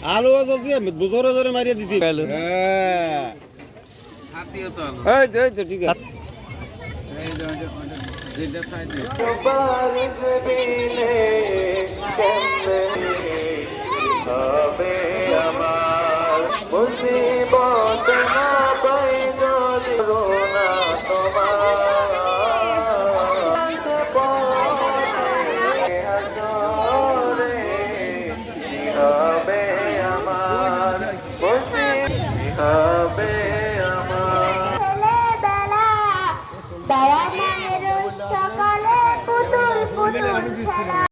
আলু জলদি জোরে জোরে মারিয়ে দিতি ঠিক আছে সকালে পুতুল পুতুল